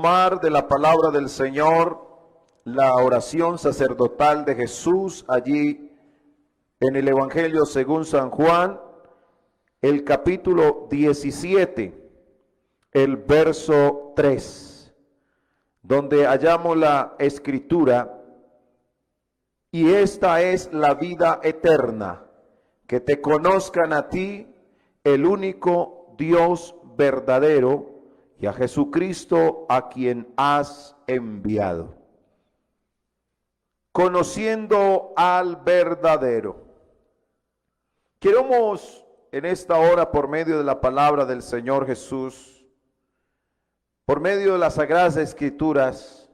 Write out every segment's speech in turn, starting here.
tomar de la palabra del Señor la oración sacerdotal de Jesús allí en el Evangelio según San Juan, el capítulo 17, el verso 3, donde hallamos la escritura: y esta es la vida eterna, que te conozcan a ti, el único Dios verdadero, y a Jesucristo a quien has enviado. Conociendo al verdadero. Queremos en esta hora, por medio de la palabra del Señor Jesús, por medio de las Sagradas Escrituras,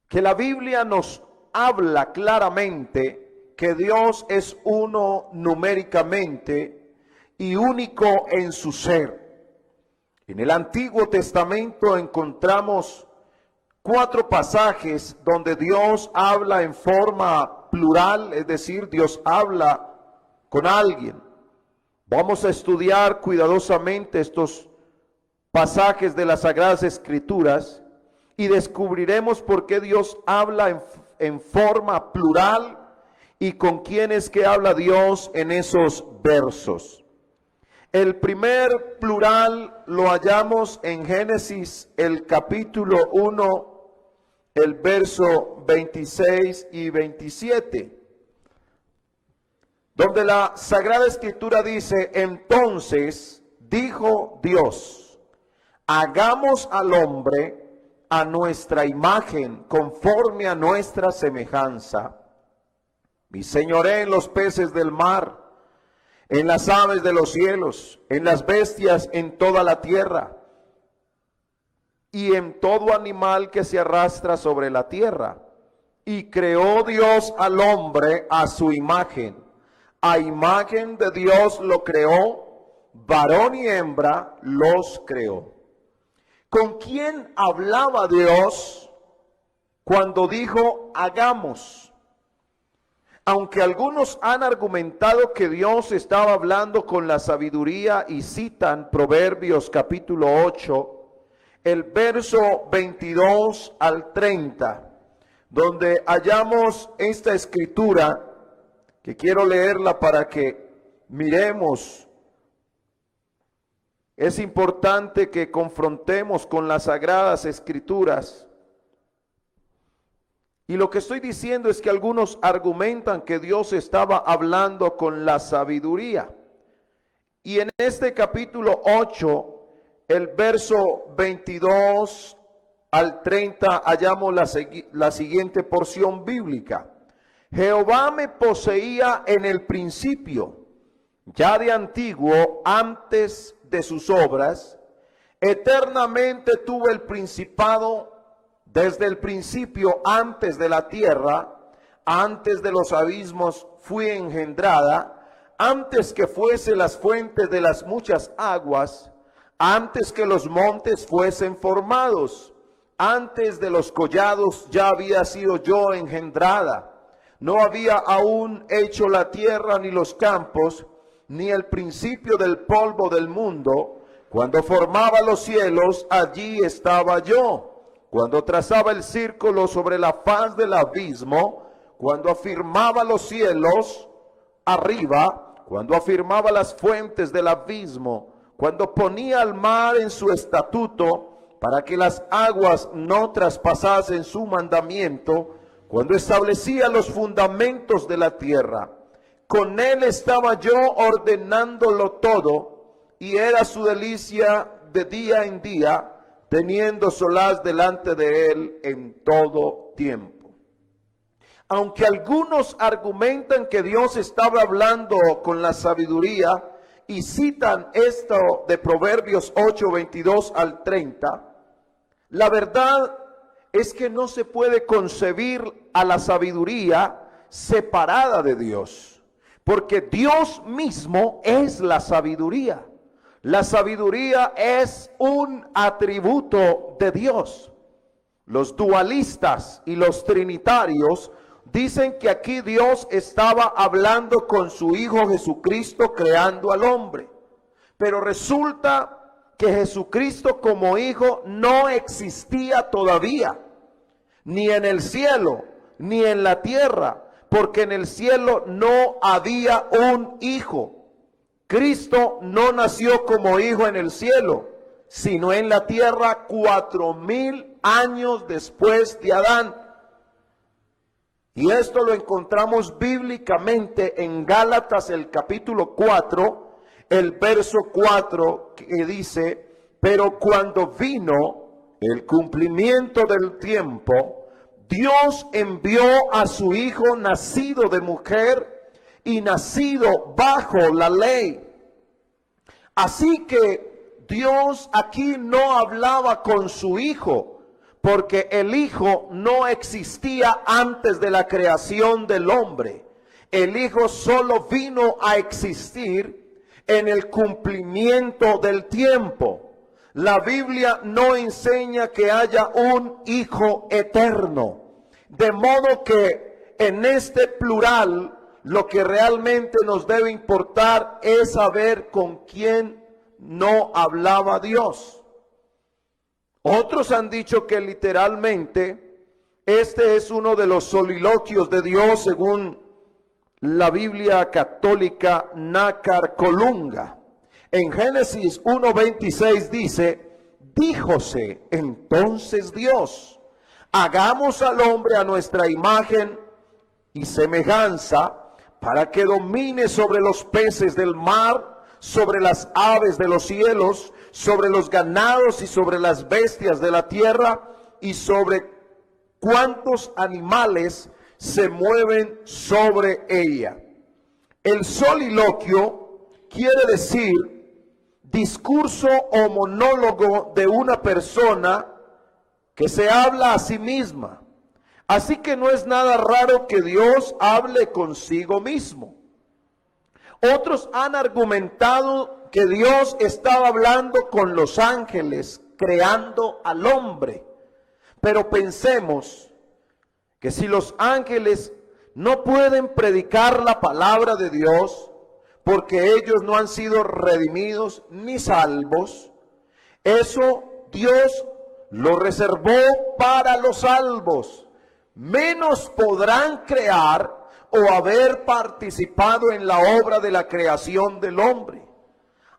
que la Biblia nos habla claramente que Dios es uno numéricamente y único en su ser. En el Antiguo Testamento encontramos 4 pasajes donde Dios habla en forma plural, es decir, Dios habla con alguien. Vamos a estudiar cuidadosamente estos pasajes de las Sagradas Escrituras y descubriremos por qué Dios habla en forma plural y con quién es que habla Dios en esos versos. El primer plural lo hallamos en Génesis, el capítulo 1, el verso 26 y 27, donde la Sagrada Escritura dice: entonces dijo Dios, hagamos al hombre a nuestra imagen, conforme a nuestra semejanza, y señoré en los peces del mar, en las aves de los cielos, en las bestias, en toda la tierra, y en todo animal que se arrastra sobre la tierra. Y creó Dios al hombre a su imagen. A imagen de Dios lo creó, varón y hembra los creó. ¿Con quién hablaba Dios cuando dijo hagamos? Aunque algunos han argumentado que Dios estaba hablando con la sabiduría y citan Proverbios capítulo 8, el verso 22 al 30, donde hallamos esta escritura, que quiero leerla para que miremos. Es importante que confrontemos con las Sagradas Escrituras. Y lo que estoy diciendo es que algunos argumentan que Dios estaba hablando con la sabiduría. Y en este capítulo 8, el verso 22 al 30, hallamos la siguiente porción bíblica. Jehová me poseía en el principio, ya de antiguo, antes de sus obras. Eternamente tuve el principado desde el principio, antes de la tierra, antes de los abismos fui engendrada, antes que fuese las fuentes de las muchas aguas, antes que los montes fuesen formados, antes de los collados ya había sido yo engendrada. No había aún hecho la tierra ni los campos, ni el principio del polvo del mundo. Cuando formaba los cielos, allí estaba yo. Cuando trazaba el círculo sobre la faz del abismo, cuando afirmaba los cielos arriba, cuando afirmaba las fuentes del abismo, cuando ponía al mar en su estatuto, para que las aguas no traspasasen su mandamiento, cuando establecía los fundamentos de la tierra. Con él estaba yo ordenándolo todo, y era su delicia de día en día, teniendo solaz delante de él en todo tiempo. Aunque algunos argumentan que Dios estaba hablando con la sabiduría y citan esto de Proverbios 8, 22 al 30, la verdad es que no se puede concebir a la sabiduría separada de Dios, porque Dios mismo es la sabiduría. La sabiduría es un atributo de Dios. Los dualistas y los trinitarios dicen que aquí Dios estaba hablando con su Hijo Jesucristo creando al hombre. Pero resulta que Jesucristo como hijo no existía todavía, ni en el cielo, ni en la tierra, porque en el cielo no había un hijo. Cristo no nació como hijo en el cielo, sino en la tierra 4000 años después de Adán. Y esto lo encontramos bíblicamente en Gálatas el capítulo 4, el verso 4, que dice: pero cuando vino el cumplimiento del tiempo, Dios envió a su Hijo nacido de mujer y nacido bajo la ley. Así que Dios aquí no hablaba con su Hijo, porque el Hijo no existía antes de la creación del hombre. El Hijo solo vino a existir en el cumplimiento del tiempo. La Biblia no enseña que haya un Hijo eterno. De modo que en este plural, lo que realmente nos debe importar es saber con quién no hablaba Dios. Otros han dicho que literalmente este es uno de los soliloquios de Dios según la Biblia católica Nácar Colunga. En Génesis 1:26 dice: díjose entonces Dios, hagamos al hombre a nuestra imagen y semejanza, para que domine sobre los peces del mar, sobre las aves de los cielos, sobre los ganados y sobre las bestias de la tierra, y sobre cuantos animales se mueven sobre ella. El soliloquio quiere decir discurso o monólogo de una persona que se habla a sí misma. Así que no es nada raro que Dios hable consigo mismo. Otros han argumentado que Dios estaba hablando con los ángeles, creando al hombre. Pero pensemos que si los ángeles no pueden predicar la palabra de Dios, porque ellos no han sido redimidos ni salvos, eso Dios lo reservó para los salvos. Menos podrán crear o haber participado en la obra de la creación del hombre.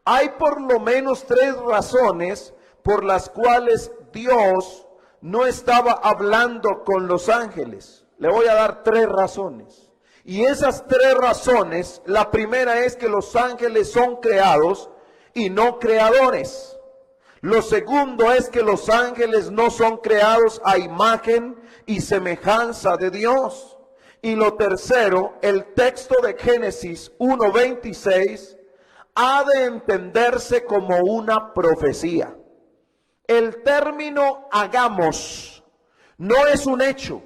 Hay por lo menos 3 razones por las cuales Dios no estaba hablando con los ángeles. Le voy a dar 3 razones. Y esas 3 razones, la primera es que los ángeles son creados y no creadores. Lo segundo es que los ángeles no son creados a imagen y semejanza de Dios. Y lo tercero, el texto de Génesis 1:26 ha de entenderse como una profecía. El término hagamos no es un hecho.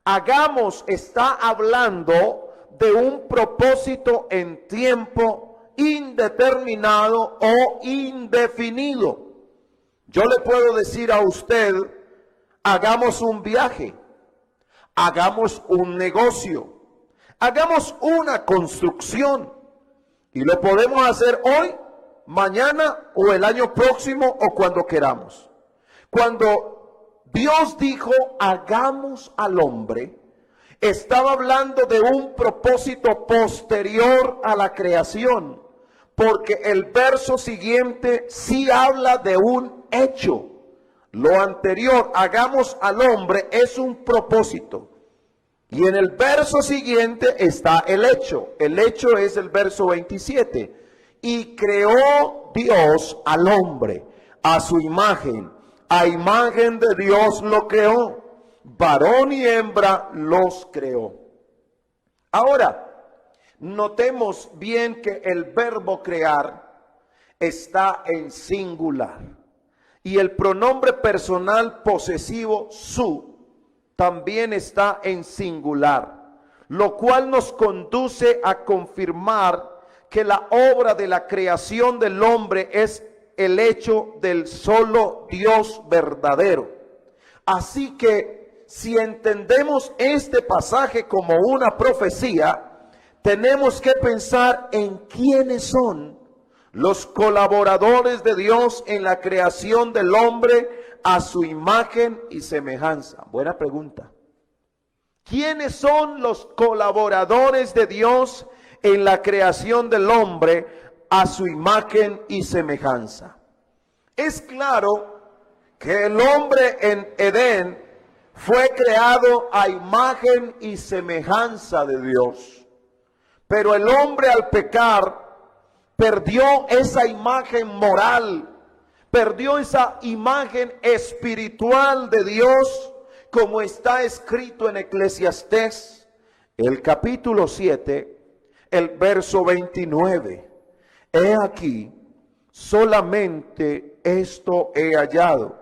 Hagamos está hablando de un propósito en tiempo indeterminado o indefinido. Yo le puedo decir a usted: hagamos un viaje, hagamos un negocio, hagamos una construcción, y lo podemos hacer hoy, mañana o el año próximo o cuando queramos. Cuando Dios dijo hagamos al hombre, estaba hablando de un propósito posterior a la creación, porque el verso siguiente sí habla de un hecho. Lo anterior, hagamos al hombre, es un propósito. Y en el verso siguiente está el hecho. El hecho es el verso 27. Y creó Dios al hombre a su imagen. A imagen de Dios lo creó. Varón y hembra los creó. Ahora, notemos bien que el verbo crear está en singular. Y el pronombre personal posesivo su también está en singular, lo cual nos conduce a confirmar que la obra de la creación del hombre es el hecho del solo Dios verdadero. Así que si entendemos este pasaje como una profecía, tenemos que pensar en quiénes son los colaboradores de Dios en la creación del hombre a su imagen y semejanza. Buena pregunta. ¿Quiénes son los colaboradores de Dios en la creación del hombre a su imagen y semejanza? Es claro que el hombre en Edén fue creado a imagen y semejanza de Dios. Pero el hombre al pecar perdió esa imagen moral, perdió esa imagen espiritual de Dios, como está escrito en Eclesiastés, el capítulo 7, el verso 29. He aquí, solamente esto he hallado,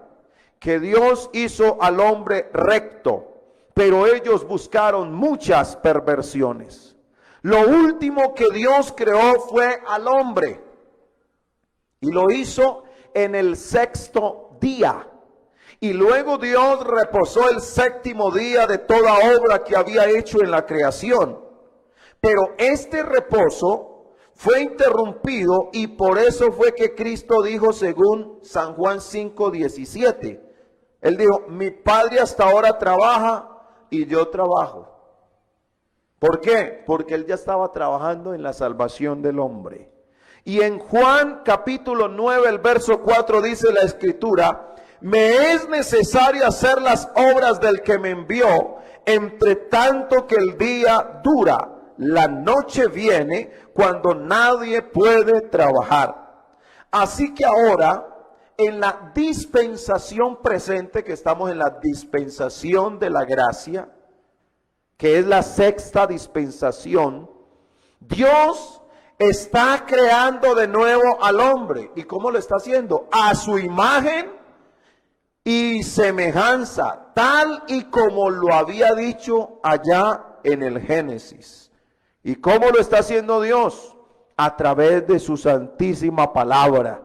que Dios hizo al hombre recto, pero ellos buscaron muchas perversiones. Lo último que Dios creó fue al hombre, y lo hizo en el sexto día. Y luego Dios reposó el séptimo día de toda obra que había hecho en la creación. Pero este reposo fue interrumpido, y por eso fue que Cristo dijo, según San Juan 5:17, Él dijo, mi Padre hasta ahora trabaja y yo trabajo. ¿Por qué? Porque Él ya estaba trabajando en la salvación del hombre. Y en Juan capítulo 9, el verso 4 dice la Escritura, me es necesario hacer las obras del que me envió, entre tanto que el día dura. La noche viene cuando nadie puede trabajar. Así que ahora, en la dispensación presente, que estamos en la dispensación de la gracia, que es la sexta dispensación, Dios está creando de nuevo al hombre. ¿Y cómo lo está haciendo? A su imagen y semejanza, tal y como lo había dicho allá en el Génesis. ¿Y cómo lo está haciendo Dios? A través de su santísima palabra.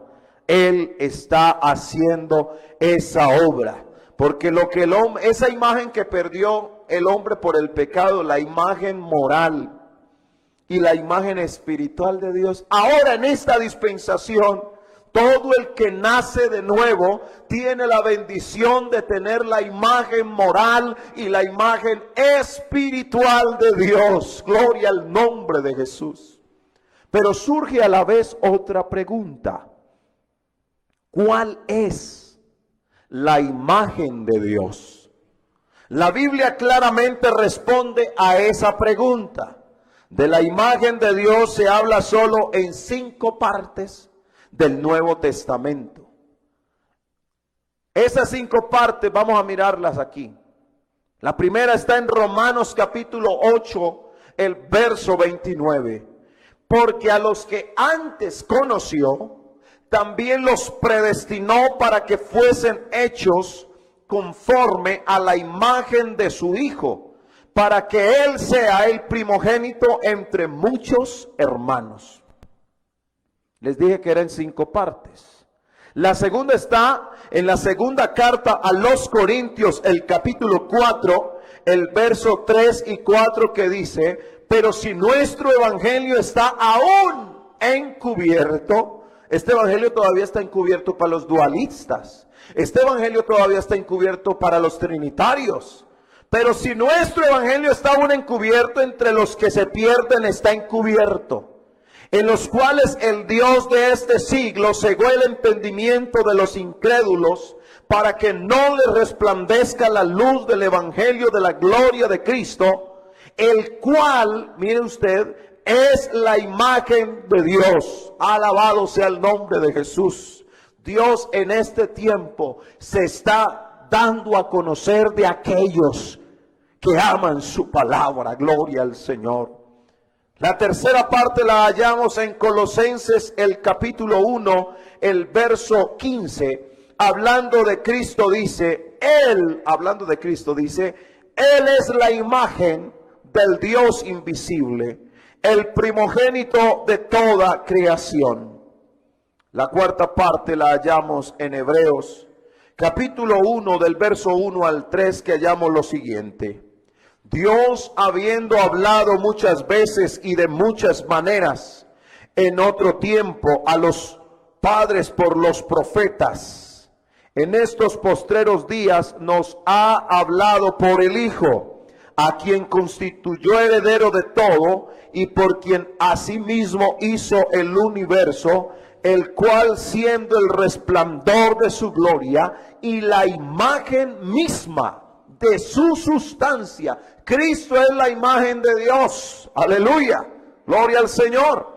Él está haciendo esa obra. Porque lo que el hombre, esa imagen que perdió el hombre por el pecado, la imagen moral y la imagen espiritual de Dios, ahora en esta dispensación, todo el que nace de nuevo tiene la bendición de tener la imagen moral y la imagen espiritual de Dios. Gloria al nombre de Jesús. Pero surge a la vez otra pregunta. ¿Cuál es la imagen de Dios? La Biblia claramente responde a esa pregunta. De la imagen de Dios se habla solo en 5 partes del Nuevo Testamento. Esas 5 partes vamos a mirarlas aquí. La primera está en Romanos capítulo 8, el verso 29. Porque a los que antes conoció, también los predestinó para que fuesen hechos conforme a la imagen de su Hijo, para que Él sea el primogénito entre muchos hermanos. Les dije que eran 5 partes. La segunda está en la segunda carta a los Corintios, el capítulo 4, el verso 3 y 4, que dice, pero si nuestro evangelio está aún encubierto, este evangelio todavía está encubierto para los dualistas, este evangelio todavía está encubierto para los trinitarios, pero si nuestro evangelio está aún encubierto, entre los que se pierden está encubierto, en los cuales el Dios de este siglo cegó el entendimiento de los incrédulos, para que no les resplandezca la luz del evangelio de la gloria de Cristo, el cual, mire usted, es la imagen de Dios. Alabado sea el nombre de Jesús. Dios en este tiempo se está dando a conocer de aquellos que aman su palabra. Gloria al Señor. La tercera parte la hallamos en Colosenses, el capítulo 1, el verso 15. Hablando de Cristo dice, hablando de Cristo dice, Él es la imagen del Dios invisible, el primogénito de toda creación. La cuarta parte la hallamos en Hebreos, capítulo 1, del verso 1 al 3, que hallamos lo siguiente. Dios, habiendo hablado muchas veces y de muchas maneras en otro tiempo a los padres por los profetas. En estos postreros días nos ha hablado por el Hijo, a quien constituyó heredero de todo y por quien asimismo hizo el universo, el cual siendo el resplandor de su gloria y la imagen misma de su sustancia. Cristo es la imagen de Dios. Aleluya. Gloria al Señor.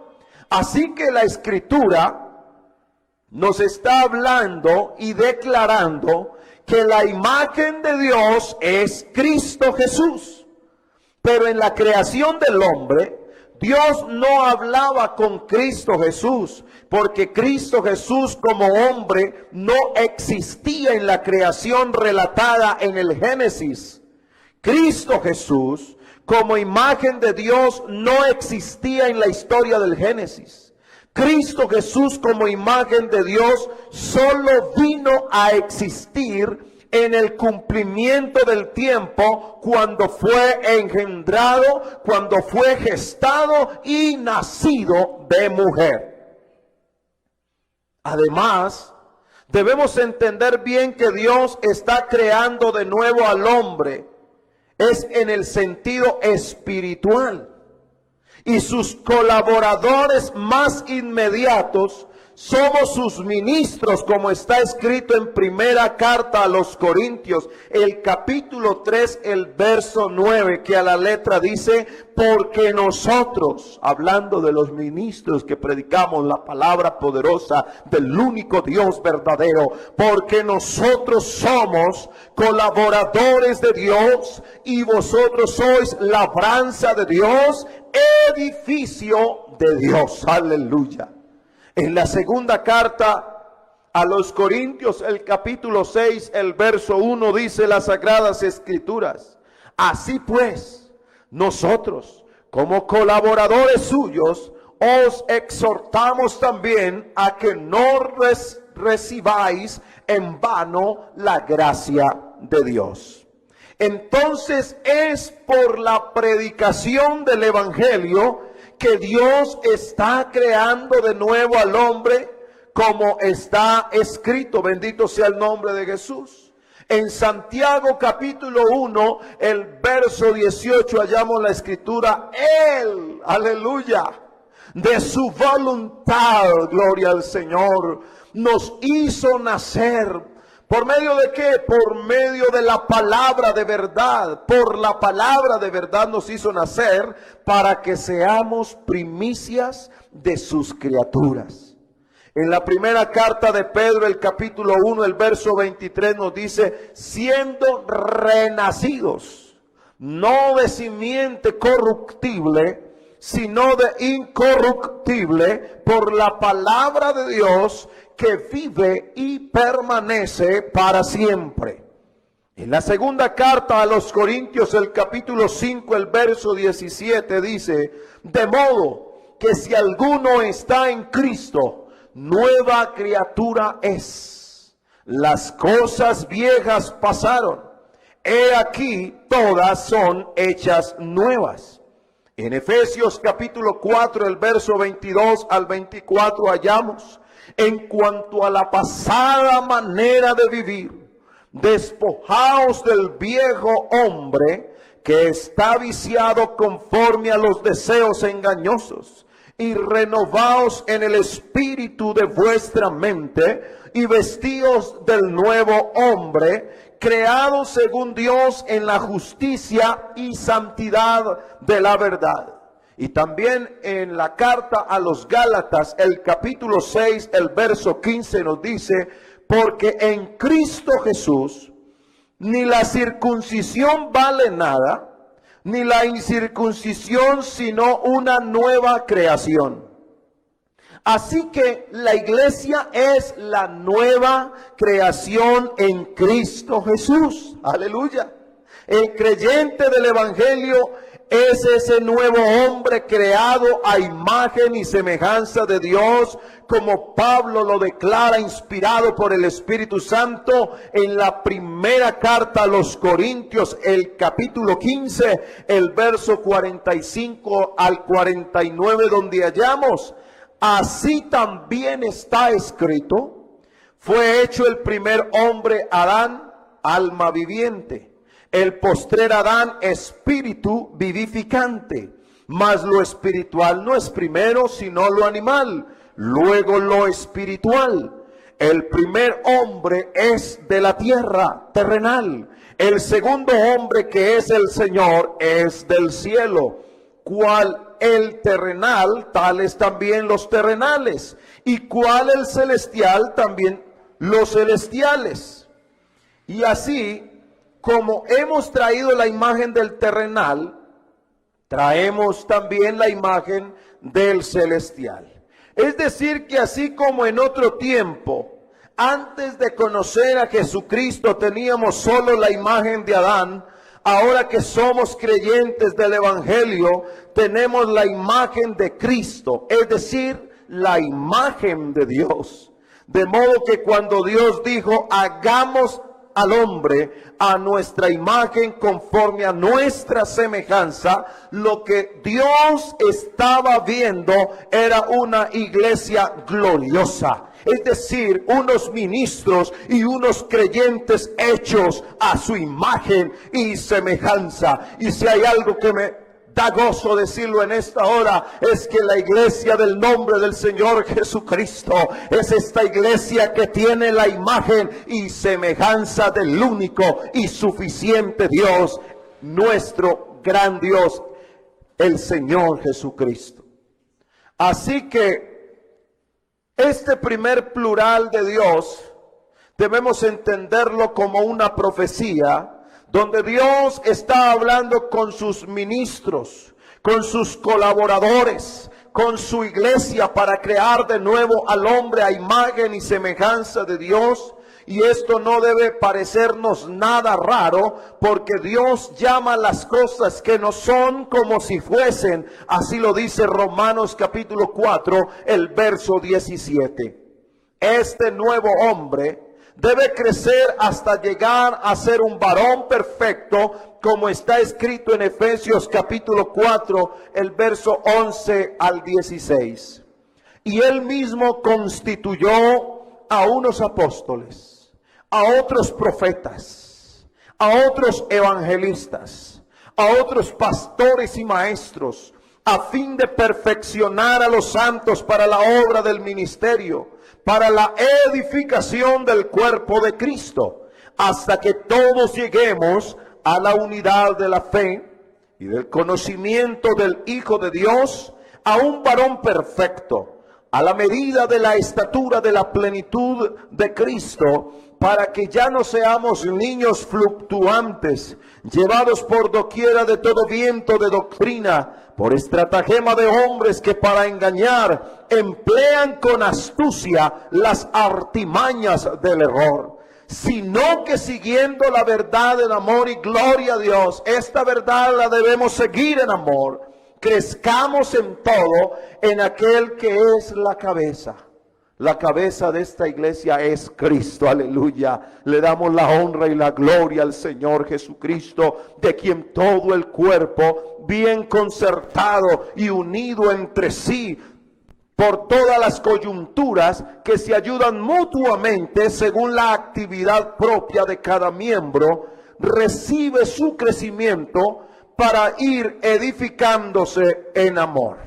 Así que la Escritura nos está hablando y declarando que la imagen de Dios es Cristo Jesús. Pero en la creación del hombre, Dios no hablaba con Cristo Jesús, porque Cristo Jesús como hombre no existía en la creación relatada en el Génesis. Cristo Jesús como imagen de Dios no existía en la historia del Génesis. Cristo Jesús como imagen de Dios solo vino a existir en el cumplimiento del tiempo, cuando fue engendrado, cuando fue gestado y nacido de mujer. Además, debemos entender bien que Dios está creando de nuevo al hombre, es en el sentido espiritual. Y sus colaboradores más inmediatos somos sus ministros, como está escrito en primera carta a los Corintios, el capítulo 3, el verso 9, que a la letra dice: porque nosotros, hablando de los ministros que predicamos la palabra poderosa del único Dios verdadero, porque nosotros somos colaboradores de Dios y vosotros sois labranza de Dios, edificio de Dios. Aleluya. En la segunda carta a los Corintios, el capítulo 6, el verso 1, dice las Sagradas Escrituras: así pues, nosotros, como colaboradores suyos, os exhortamos también a que no recibáis en vano la gracia de Dios. Entonces es por la predicación del Evangelio que Dios está creando de nuevo al hombre, como está escrito. Bendito sea el nombre de Jesús. En Santiago capítulo 1, el verso 18, hallamos la escritura: Él, aleluya, de su voluntad, gloria al Señor, nos hizo nacer. ¿Por medio de qué? Por medio de la palabra de verdad. Por la palabra de verdad nos hizo nacer, para que seamos primicias de sus criaturas. En la primera carta de Pedro, el capítulo 1, el verso 23 nos dice: siendo renacidos, no de simiente corruptible, sino de incorruptible, por la palabra de Dios, que vive y permanece para siempre. En la segunda carta a los Corintios, el capítulo 5, el verso 17 dice: de modo que si alguno está en Cristo, nueva criatura es. Las cosas viejas pasaron, he aquí todas son hechas nuevas. En Efesios capítulo 4, el verso 22 al 24 hallamos: en cuanto a la pasada manera de vivir, despojaos del viejo hombre que está viciado conforme a los deseos engañosos, y renovaos en el espíritu de vuestra mente, y vestíos del nuevo hombre, creado según Dios en la justicia y santidad de la verdad. Y también en la carta a los Gálatas, el capítulo 6, el verso 15 nos dice: porque en Cristo Jesús ni la circuncisión vale nada, ni la incircuncisión, sino una nueva creación. Así que la iglesia es la nueva creación en Cristo Jesús. Aleluya. El creyente del Evangelio es ese nuevo hombre creado a imagen y semejanza de Dios, como Pablo lo declara, inspirado por el Espíritu Santo, en la primera carta a los Corintios, el capítulo 15, el verso 45 al 49, donde hallamos: así también está escrito, fue hecho el primer hombre Adán, alma viviente, el postrer Adán, espíritu vivificante. Mas lo espiritual no es primero, sino lo animal, luego lo espiritual. El primer hombre es de la tierra, terrenal. El segundo hombre, que es el Señor, es del cielo. Cual el terrenal, tales también los terrenales. Y cual el celestial, también los celestiales. Y así, como hemos traído la imagen del terrenal, traemos también la imagen del celestial. Es decir, que así como en otro tiempo, antes de conocer a Jesucristo, teníamos solo la imagen de Adán, ahora que somos creyentes del Evangelio, tenemos la imagen de Cristo, es decir, la imagen de Dios. De modo que cuando Dios dijo, hagamos al hombre a nuestra imagen, conforme a nuestra semejanza, lo que Dios estaba viendo era una iglesia gloriosa. Es decir, unos ministros y unos creyentes hechos a su imagen y semejanza. Y si hay algo que me da gozo decirlo en esta hora, es que la iglesia del nombre del Señor Jesucristo es esta iglesia que tiene la imagen y semejanza del único y suficiente Dios, nuestro gran Dios, el Señor Jesucristo. Así que este primer plural de Dios debemos entenderlo como una profecía, donde Dios está hablando con sus ministros, con sus colaboradores, con su iglesia, para crear de nuevo al hombre a imagen y semejanza de Dios. Y esto no debe parecernos nada raro, porque Dios llama las cosas que no son como si fuesen. Así lo dice Romanos capítulo 4, el verso 17. Este nuevo hombre debe crecer hasta llegar a ser un varón perfecto, como está escrito en Efesios capítulo 4, el verso 11 al 16. Y él mismo constituyó a unos apóstoles, a otros profetas, a otros evangelistas, a otros pastores y maestros, a fin de perfeccionar a los santos para la obra del ministerio, para la edificación del cuerpo de Cristo, hasta que todos lleguemos a la unidad de la fe y del conocimiento del Hijo de Dios, a un varón perfecto, a la medida de la estatura de la plenitud de Cristo, para que ya no seamos niños fluctuantes, llevados por doquiera de todo viento de doctrina, por estratagema de hombres que para engañar emplean con astucia las artimañas del error, sino que siguiendo la verdad en amor y gloria a Dios, esta verdad la debemos seguir en amor, crezcamos en todo en aquel que es la cabeza. La cabeza de esta iglesia es Cristo, aleluya. Le damos la honra y la gloria al Señor Jesucristo, de quien todo el cuerpo, bien concertado y unido entre sí, por todas las coyunturas que se ayudan mutuamente según la actividad propia de cada miembro, recibe su crecimiento para ir edificándose en amor.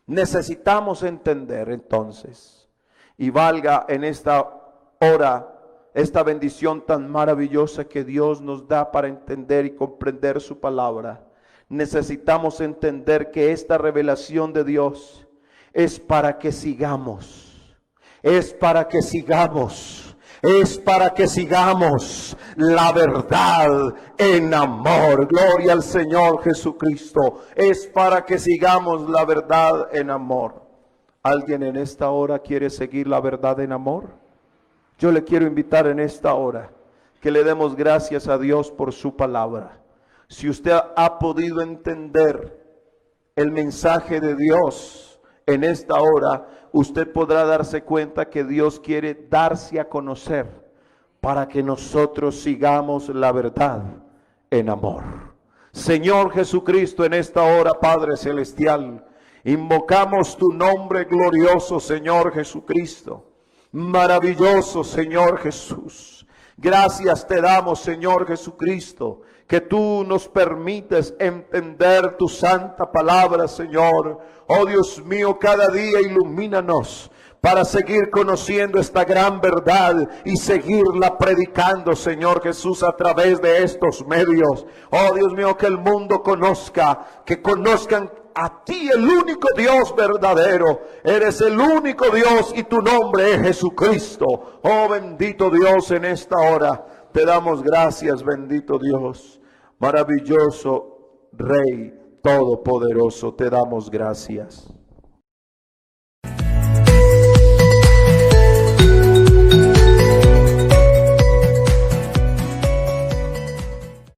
Necesitamos entender entonces, y valga en esta hora esta bendición tan maravillosa que Dios nos da para entender y comprender su palabra. Necesitamos entender que esta revelación de Dios es para que sigamos, es para que sigamos. Es para que sigamos la verdad en amor. Gloria al Señor Jesucristo. Es para que sigamos la verdad en amor. ¿Alguien en esta hora quiere seguir la verdad en amor? Yo le quiero invitar en esta hora que le demos gracias a Dios por su palabra. Si usted ha podido entender el mensaje de Dios en esta hora, usted podrá darse cuenta que Dios quiere darse a conocer para que nosotros sigamos la verdad en amor. Señor Jesucristo, en esta hora, Padre Celestial, Invocamos tu nombre glorioso, Señor Jesucristo. Maravilloso, Señor Jesús. Gracias te damos, Señor Jesucristo, que tú nos permites entender tu santa palabra, Señor. Oh Dios mío, cada día ilumínanos para seguir conociendo esta gran verdad y seguirla predicando, Señor Jesús, a través de estos medios. Oh Dios mío, que el mundo conozca, que conozcan a ti, el único Dios verdadero. Eres el único Dios y tu nombre es Jesucristo. Oh bendito Dios, en esta hora te damos gracias, bendito Dios. Maravilloso Rey Todopoderoso, te damos gracias.